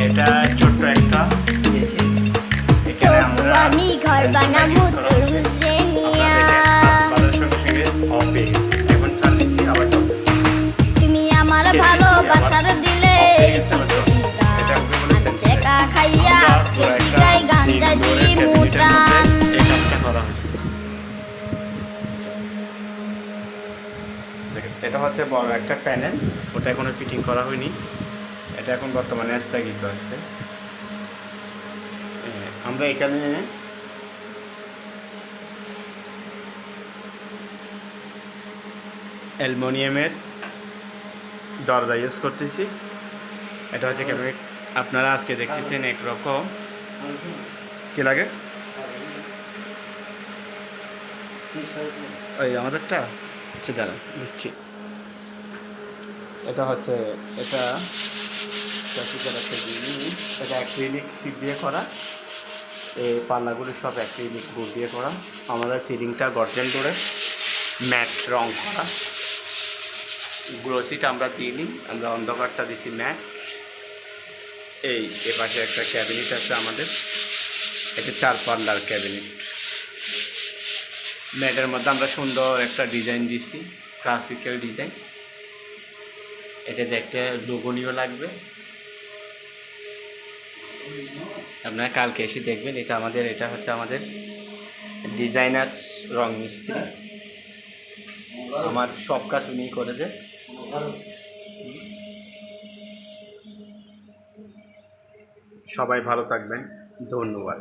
এটা ছোট্ট একটা এখানে আমরা আমি ঘর বানাবো তরমুজ রে নিয়া। এখন চালিয়েছি আবার চলতেছে। তুমি আমার ভালোবাসার দিলে সেকা খাইয়া আজকে দিদাই গাঞ্জা দিই মুটান। এটা হচ্ছে বড় একটা প্যানেল, ওটা এখনো ফিটিং করা হয়নি, এটা এখন বর্তমানে স্থগিত আছে। আমরা এখানে অ্যালুমিনিয়ামের দরজা ইউজ করতেছি। এটা হচ্ছে কেন আপনারা আজকে দেখতেছেন একরকম কি লাগে ওই আমাদেরটা হচ্ছে দাঁড়া দিচ্ছি। এটা হচ্ছে এটা এটা অ্যাক্রিলিক শীট দিয়ে করা, এই পাল্লাগুলো সব অ্যাক্রিলিক বোর্ড দিয়ে করা। আমাদের সিলিংটা গর্জন করে ম্যাট রং করা, গ্লোসিটা আমরা দিইনি, আমরা অন্ধকারটা দিছি ম্যাট। এই এপাশে একটা ক্যাবিনেট আছে আমাদের, এটা 4 পাল্লার ক্যাবিনেট। ম্যাটের মধ্যে আমরা সুন্দর একটা ডিজাইন দিছি, ক্লাসিক্যাল ডিজাইন। এটা দেখতে লোভনীয় লাগবে, আপনারা কালকে এসে দেখবেন। এটা হচ্ছে আমাদের ডিজাইনার রং মিস্ত্রি, আমার সব কাজ উনি করে দেয়। সবাই ভালো থাকবেন, ধন্যবাদ।